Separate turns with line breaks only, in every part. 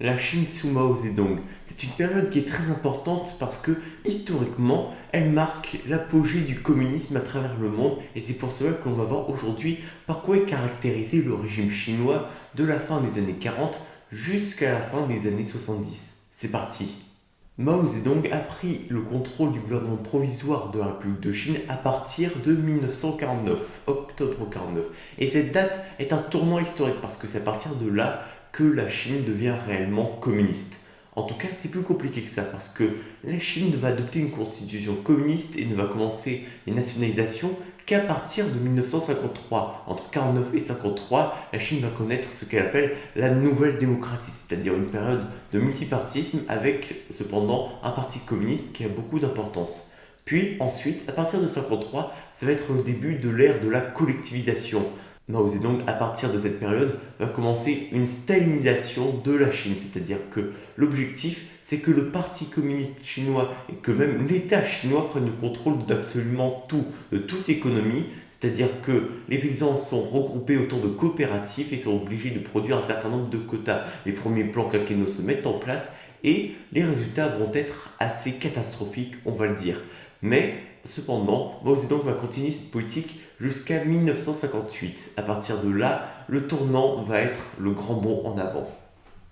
La Chine sous Mao Zedong, c'est une période qui est très importante parce que historiquement, elle marque l'apogée du communisme à travers le monde et c'est pour cela qu'on va voir aujourd'hui par quoi est caractérisé le régime chinois de la fin des années 40 jusqu'à la fin des années 70. C'est parti. Mao Zedong a pris le contrôle du gouvernement provisoire de la République de Chine à partir de 1949, octobre 49. Et cette date est un tournant historique parce que c'est à partir de là que la Chine devient réellement communiste. En tout cas, c'est plus compliqué que ça parce que la Chine va adopter une constitution communiste et ne va commencer les nationalisations qu'à partir de 1953. Entre 49 et 53, la Chine va connaître ce qu'elle appelle la nouvelle démocratie, c'est-à-dire une période de multipartisme avec cependant un parti communiste qui a beaucoup d'importance. Puis ensuite, à partir de 53, ça va être le début de l'ère de la collectivisation. Mao Zedong, à partir de cette période, va commencer une stalinisation de la Chine, c'est-à-dire que l'objectif, c'est que le Parti communiste chinois et que même l'État chinois prennent le contrôle d'absolument tout, de toute économie, c'est-à-dire que les paysans sont regroupés autour de coopératives et sont obligés de produire un certain nombre de quotas. Les premiers plans quinquennaux se mettent en place et les résultats vont être assez catastrophiques, on va le dire. Mais cependant, Mao Zedong va continuer cette politique jusqu'à 1958. À partir de là, le tournant va être le grand bond en avant.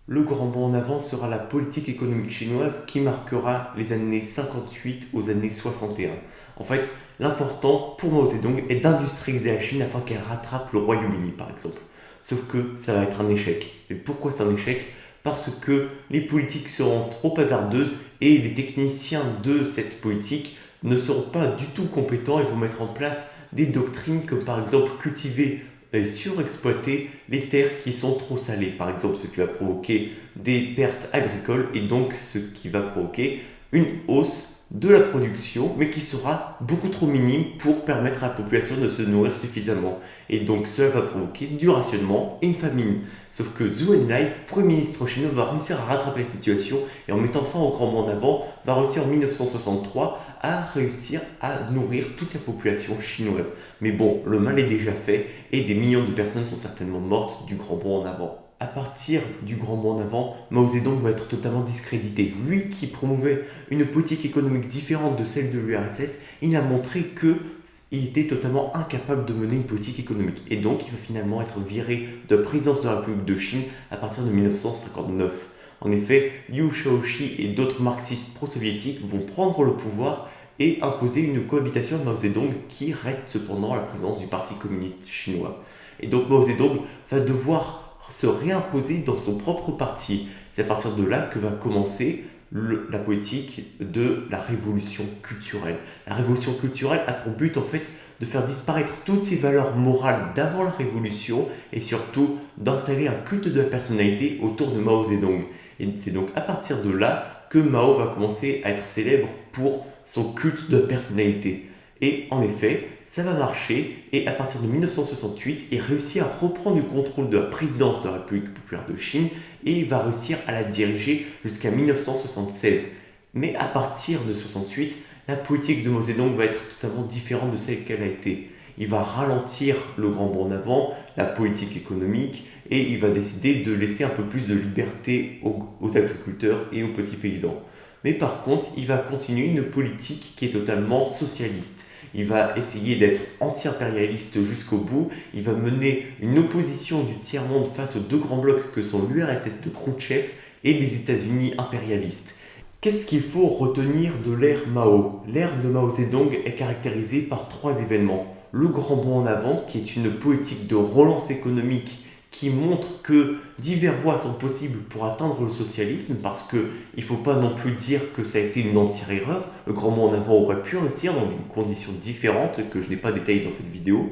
Le grand bond en avant sera la politique économique chinoise qui marquera les années 58 aux années 61. En fait, l'important pour Mao Zedong est d'industrialiser la Chine afin qu'elle rattrape le Royaume-Uni, par exemple. Sauf que ça va être un échec. Et pourquoi c'est un échec? Parce que les politiques seront trop hasardeuses et les techniciens de cette politique ne seront pas du tout compétents et vont mettre en place des doctrines comme par exemple cultiver et surexploiter les terres qui sont trop salées. Par exemple, ce qui va provoquer des pertes agricoles et donc ce qui va provoquer une hausse de la production, mais qui sera beaucoup trop minime pour permettre à la population de se nourrir suffisamment. Et donc cela va provoquer du rationnement et une famine. Sauf que Zhou Enlai, Premier ministre chinois, va réussir à rattraper la situation et en mettant fin au grand bond en avant, va réussir en 1963 à réussir à nourrir toute la population chinoise. Mais bon, le mal est déjà fait et des millions de personnes sont certainement mortes du grand bond en avant. À partir du grand bond en avant, Mao Zedong va être totalement discrédité. Lui qui promouvait une politique économique différente de celle de l'URSS, il a montré qu'il était totalement incapable de mener une politique économique. Et donc il va finalement être viré de la présidence de la République de Chine à partir de 1959. En effet, Liu Shaoqi et d'autres marxistes pro-soviétiques vont prendre le pouvoir et imposer une cohabitation de Mao Zedong qui reste cependant à la présidence du Parti communiste chinois. Et donc Mao Zedong va devoir se réimposer dans son propre parti. C'est à partir de là que va commencer la politique de la révolution culturelle. La révolution culturelle a pour but en fait de faire disparaître toutes ces valeurs morales d'avant la révolution et surtout d'installer un culte de la personnalité autour de Mao Zedong. Et c'est donc à partir de là que Mao va commencer à être célèbre pour son culte de la personnalité. Et en effet, ça va marcher et à partir de 1968, il réussit à reprendre le contrôle de la présidence de la République populaire de Chine et il va réussir à la diriger jusqu'à 1976. Mais à partir de 68, la politique de Mao Zedong va être totalement différente de celle qu'elle a été. Il va ralentir le grand bond en avant, la politique économique, et il va décider de laisser un peu plus de liberté aux agriculteurs et aux petits paysans. Mais par contre, il va continuer une politique qui est totalement socialiste. Il va essayer d'être anti-impérialiste jusqu'au bout. Il va mener une opposition du tiers-monde face aux deux grands blocs que sont l'URSS de Khrouchtchev et les États-Unis impérialistes. Qu'est-ce qu'il faut retenir de l'ère Mao? L'ère de Mao Zedong est caractérisée par trois événements. Le grand bond en avant, qui est une politique de relance économique qui montre que divers voies sont possibles pour atteindre le socialisme, parce qu'il ne faut pas non plus dire que ça a été une entière erreur. Le grand bond en avant aurait pu réussir dans des conditions différentes que je n'ai pas détaillées dans cette vidéo.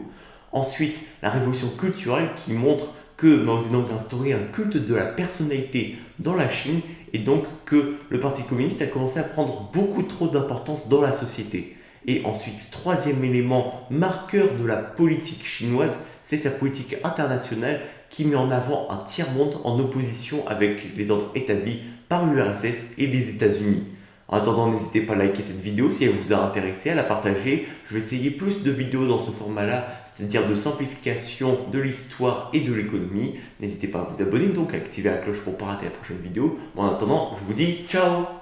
Ensuite, la révolution culturelle qui montre que Mao Zedong a instauré un culte de la personnalité dans la Chine et donc que le Parti communiste a commencé à prendre beaucoup trop d'importance dans la société. Et ensuite, troisième élément marqueur de la politique chinoise, c'est sa politique internationale qui met en avant un tiers-monde en opposition avec les ordres établis par l'URSS et les États-Unis. En attendant, n'hésitez pas à liker cette vidéo si elle vous a intéressé, à la partager. Je vais essayer plus de vidéos dans ce format-là, c'est-à-dire de simplification de l'histoire et de l'économie. N'hésitez pas à vous abonner, donc à activer la cloche pour ne pas rater la prochaine vidéo. En attendant, je vous dis ciao!